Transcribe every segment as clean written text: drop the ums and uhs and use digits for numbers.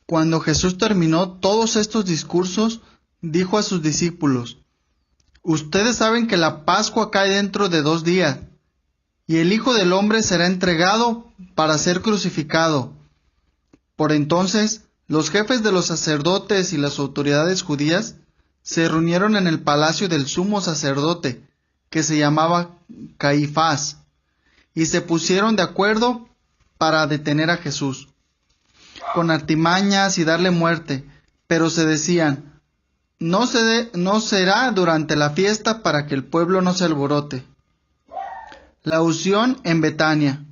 Cuando Jesús terminó todos estos discursos, dijo a sus discípulos: Ustedes saben que la Pascua cae dentro de 2 días, y el Hijo del Hombre será entregado para ser crucificado. Por entonces, los jefes de los sacerdotes y las autoridades judías se reunieron en el palacio del sumo sacerdote, que se llamaba Caifás, y se pusieron de acuerdo para detener a Jesús, con artimañas y darle muerte, pero se decían: no será durante la fiesta para que el pueblo no se alborote. La unción en Betania.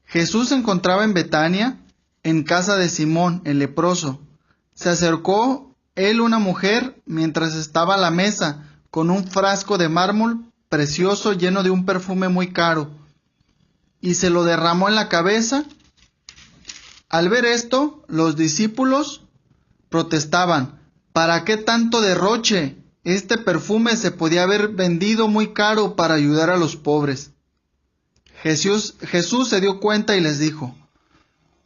Jesús se encontraba en Betania, en casa de Simón el leproso. Se acercó él una mujer mientras estaba a la mesa con un frasco de mármol precioso lleno de un perfume muy caro, y se lo derramó en la cabeza. Al ver esto, los discípulos protestaban: ¿para qué tanto derroche? Este perfume se podía haber vendido muy caro para ayudar a los pobres. Jesús se dio cuenta y les dijo: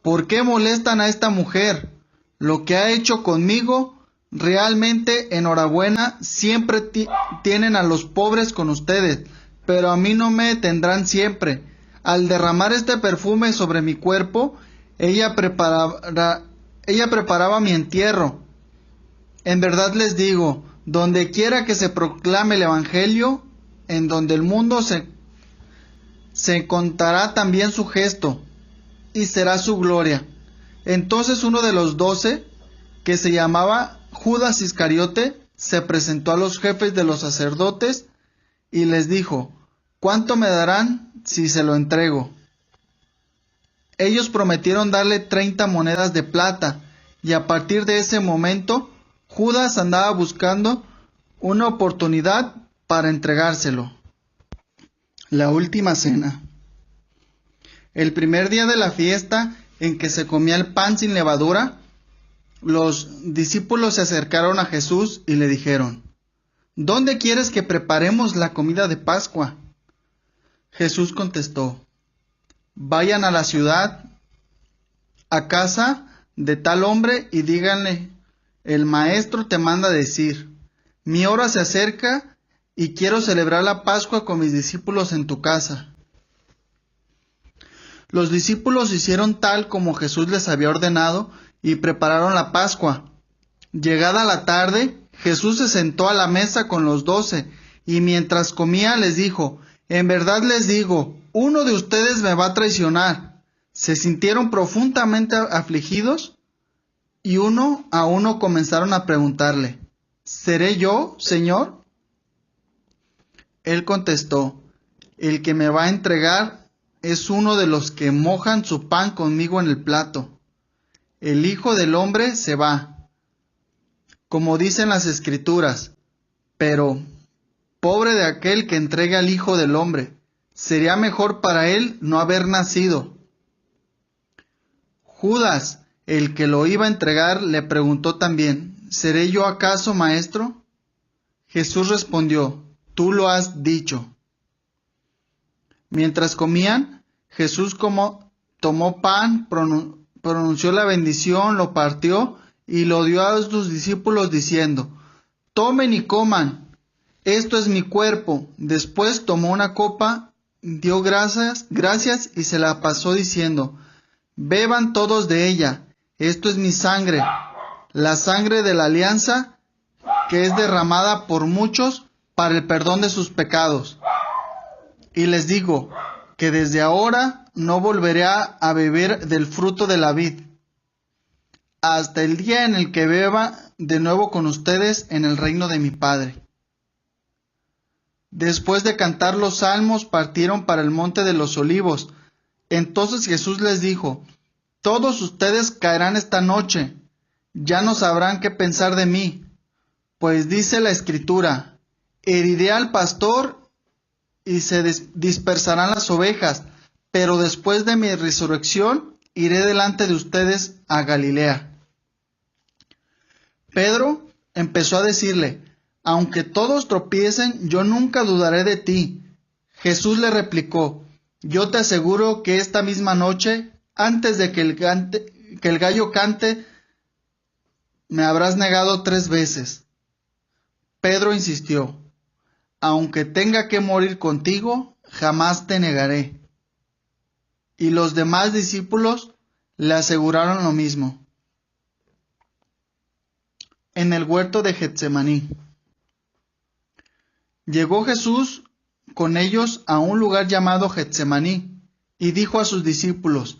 ¿por qué molestan a esta mujer? Lo que ha hecho conmigo, realmente enhorabuena. Siempre tienen a los pobres con ustedes, pero a mí no me tendrán siempre. Al derramar este perfume sobre mi cuerpo, ella preparaba mi entierro. En verdad les digo, donde quiera que se proclame el Evangelio, en donde el mundo se contará también su gesto, y será su gloria. Entonces uno de los 12, que se llamaba Judas Iscariote, se presentó a los jefes de los sacerdotes y les dijo: ¿cuánto me darán si se lo entrego? Ellos prometieron darle 30 monedas de plata, y a partir de ese momento Judas andaba buscando una oportunidad para entregárselo. La última cena. El primer día de la fiesta, en que se comía el pan sin levadura, los discípulos se acercaron a Jesús y le dijeron: ¿dónde quieres que preparemos la comida de Pascua? Jesús contestó: vayan a la ciudad, a casa de tal hombre, y díganle: el maestro te manda decir, mi hora se acerca y quiero celebrar la Pascua con mis discípulos en tu casa. Los discípulos hicieron tal como Jesús les había ordenado y prepararon la Pascua. Llegada la tarde, Jesús se sentó a la mesa con los 12 y mientras comía les dijo: en verdad les digo, uno de ustedes me va a traicionar. Se sintieron profundamente afligidos y uno a uno comenzaron a preguntarle: ¿seré yo, Señor? Él contestó: el que me va a entregar es uno de los que mojan su pan conmigo en el plato. El Hijo del Hombre se va, como dicen las Escrituras, pero pobre de aquel que entregue al Hijo del Hombre. Sería mejor para él no haber nacido. Judas, el que lo iba a entregar, le preguntó también: ¿seré yo acaso, maestro? Jesús respondió: tú lo has dicho. Mientras comían, Jesús tomó pan, pronunció la bendición, lo partió y lo dio a sus discípulos diciendo: tomen y coman, esto es mi cuerpo. Después tomó una copa, dio gracias y se la pasó diciendo: beban todos de ella, esto es mi sangre, la sangre de la alianza, que es derramada por muchos para el perdón de sus pecados. Y les digo que desde ahora no volveré a beber del fruto de la vid, hasta el día en el que beba de nuevo con ustedes en el reino de mi Padre. Después de cantar los salmos, partieron para el monte de los olivos. Entonces Jesús les dijo: todos ustedes caerán esta noche, ya no sabrán qué pensar de mí, pues dice la Escritura: heriré al pastor y se dispersarán las ovejas, pero después de mi resurrección iré delante de ustedes a Galilea. Pedro empezó a decirle: aunque todos tropiecen, yo nunca dudaré de ti. Jesús le replicó: yo te aseguro que esta misma noche, antes de que el gallo cante, me habrás negado 3 veces. Pedro insistió, aunque tenga que morir contigo, jamás te negaré. Y los demás discípulos le aseguraron lo mismo. En el huerto de Getsemaní. Llegó Jesús con ellos a un lugar llamado Getsemaní y dijo a sus discípulos,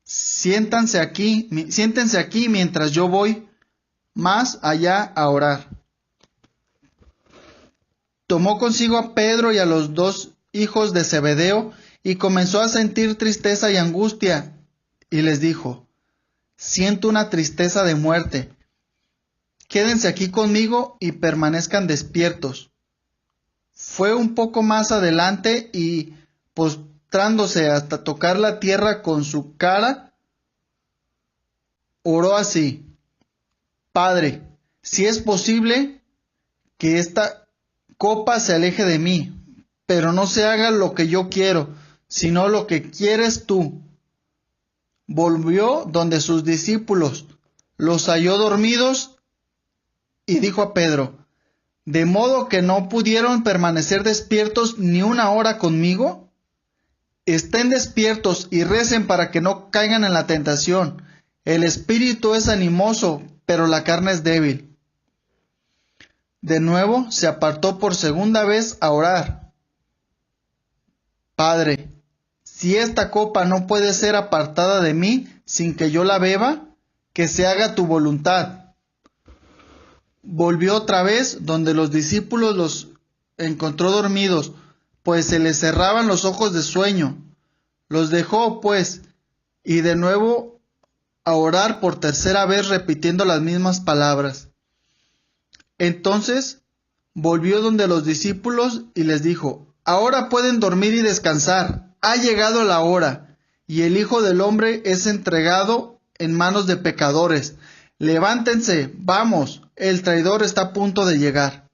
siéntense aquí mientras yo voy más allá a orar. Tomó consigo a Pedro y a los 2 hijos de Zebedeo y comenzó a sentir tristeza y angustia, y les dijo, siento una tristeza de muerte. Quédense aquí conmigo y permanezcan despiertos. Fue un poco más adelante y, postrándose hasta tocar la tierra con su cara, oró así, Padre, si es posible, que esta copa se aleje de mí, pero no se haga lo que yo quiero, sino lo que quieres tú. Volvió donde sus discípulos, los halló dormidos y dijo a Pedro, ¿de modo que no pudieron permanecer despiertos ni una hora conmigo? Estén despiertos y recen para que no caigan en la tentación. El espíritu es animoso, pero la carne es débil. De nuevo se apartó por segunda vez a orar. Padre, si esta copa no puede ser apartada de mí sin que yo la beba, que se haga tu voluntad. Volvió otra vez donde los discípulos los encontró dormidos, pues se les cerraban los ojos de sueño. Los dejó, pues, y de nuevo a orar por tercera vez repitiendo las mismas palabras. Entonces volvió donde los discípulos y les dijo, ahora pueden dormir y descansar, ha llegado la hora, y el Hijo del Hombre es entregado en manos de pecadores. Levántense, vamos, el traidor está a punto de llegar.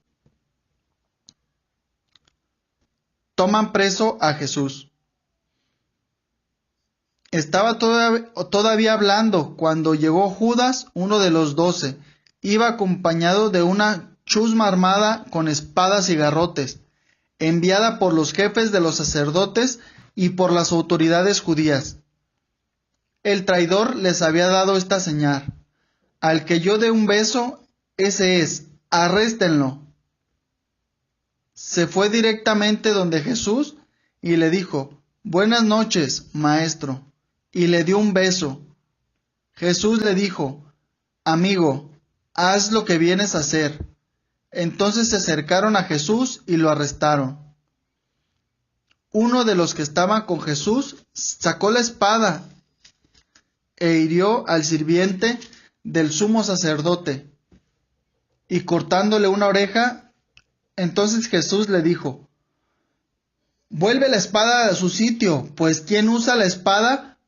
Toman preso a Jesús. Estaba todavía hablando cuando llegó Judas, uno de los 12. Iba acompañado de una chusma armada con espadas y garrotes, enviada por los jefes de los sacerdotes y por las autoridades judías. El traidor les había dado esta señal: al que yo dé un beso, ese es, arréstenlo. Se fue directamente donde Jesús y le dijo, buenas noches, maestro, y le dio un beso. Jesús le dijo, amigo, haz lo que vienes a hacer. Entonces se acercaron a Jesús y lo arrestaron. Uno de los que estaban con Jesús sacó la espada e hirió al sirviente del sumo sacerdote, y cortándole una oreja, entonces Jesús le dijo, vuelve la espada a su sitio, pues quien usa la espada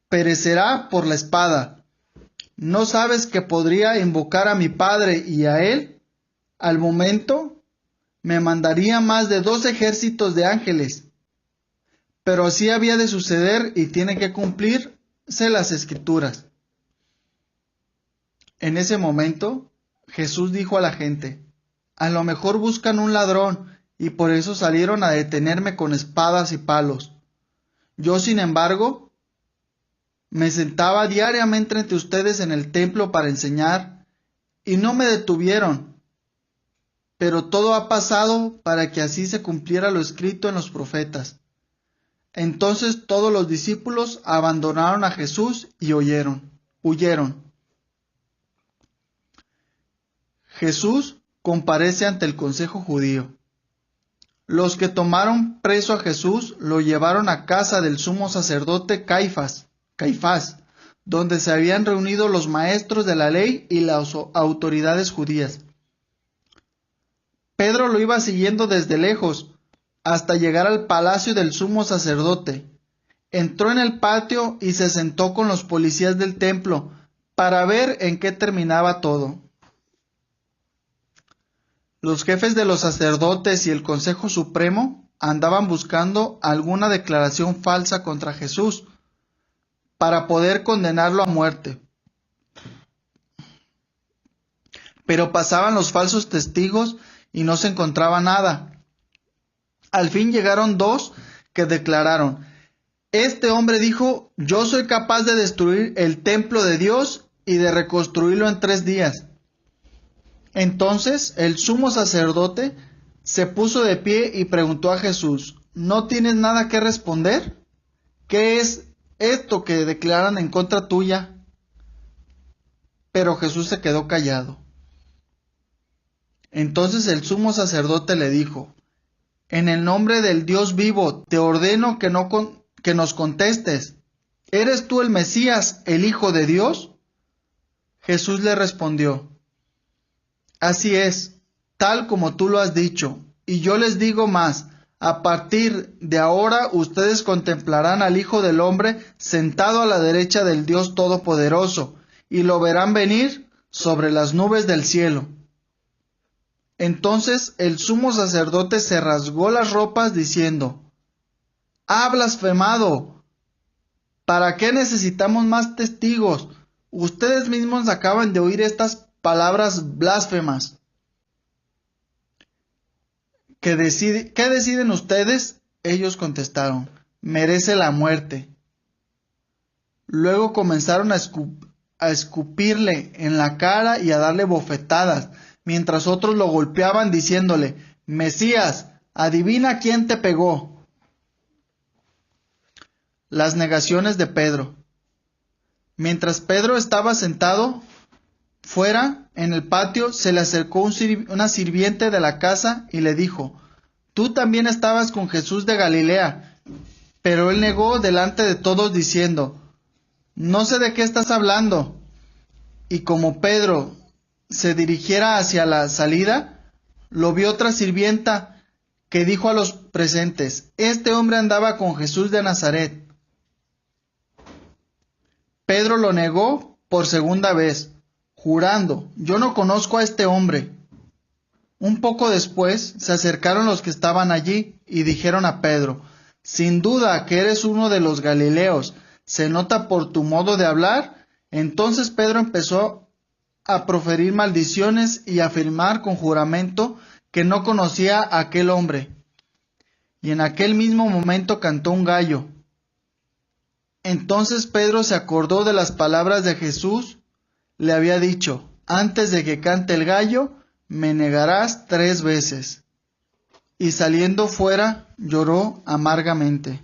perecerá por la espada. ¿No sabes que podría invocar a mi Padre y a Él, al momento, me mandaría más de 2 ejércitos de ángeles? Pero así había de suceder y tiene que cumplirse las Escrituras. En ese momento, Jesús dijo a la gente, a lo mejor buscan un ladrón y por eso salieron a detenerme con espadas y palos. Yo, sin embargo, me sentaba diariamente entre ustedes en el templo para enseñar, y no me detuvieron. Pero todo ha pasado para que así se cumpliera lo escrito en los profetas. Entonces todos los discípulos abandonaron a Jesús y huyeron. Jesús comparece ante el consejo judío. Los que tomaron preso a Jesús lo llevaron a casa del sumo sacerdote Caifás, donde se habían reunido los maestros de la ley y las autoridades judías. Pedro lo iba siguiendo desde lejos, hasta llegar al palacio del sumo sacerdote. Entró en el patio y se sentó con los policías del templo para ver en qué terminaba todo. Los jefes de los sacerdotes y el Consejo Supremo andaban buscando alguna declaración falsa contra Jesús, para poder condenarlo a muerte. Pero pasaban los falsos testigos y no se encontraba nada. Al fin llegaron dos que declararon: este hombre dijo: yo soy capaz de destruir el templo de Dios y de reconstruirlo en 3 días. Entonces el sumo sacerdote se puso de pie y preguntó a Jesús: ¿no tienes nada que responder? ¿Qué es esto que declaran en contra tuya? Pero Jesús se quedó callado. Entonces el sumo sacerdote le dijo: en el nombre del Dios vivo, te ordeno que nos contestes. ¿Eres tú el Mesías, el Hijo de Dios? Jesús le respondió: así es, tal como tú lo has dicho. Y yo les digo más: a partir de ahora ustedes contemplarán al Hijo del Hombre sentado a la derecha del Dios Todopoderoso, y lo verán venir sobre las nubes del cielo. Entonces el sumo sacerdote se rasgó las ropas diciendo: ¡ha blasfemado! ¿Para qué necesitamos más testigos? Ustedes mismos acaban de oír estas palabras blasfemas. ¿Qué deciden ustedes? Ellos contestaron: merece la muerte. Luego comenzaron a escupirle en la cara y a darle bofetadas, mientras otros lo golpeaban diciéndole: Mesías, adivina quién te pegó. Las negaciones de Pedro. Mientras Pedro estaba sentado fuera, en el patio, se le acercó una sirviente de la casa y le dijo: tú también estabas con Jesús de Galilea. Pero él negó delante de todos diciendo: no sé de qué estás hablando. Y como Pedro se dirigiera hacia la salida, lo vio otra sirvienta que dijo a los presentes: este hombre andaba con Jesús de Nazaret. Pedro lo negó por segunda vez, jurando: yo no conozco a este hombre. Un poco después se acercaron los que estaban allí y dijeron a Pedro: sin duda que eres uno de los Galileos, se nota por tu modo de hablar. Entonces Pedro empezó a proferir maldiciones y a afirmar con juramento que no conocía a aquel hombre. Y en aquel mismo momento cantó un gallo. Entonces Pedro se acordó de las palabras de Jesús. Le había dicho: antes de que cante el gallo, me negarás 3 veces. Y saliendo fuera, lloró amargamente.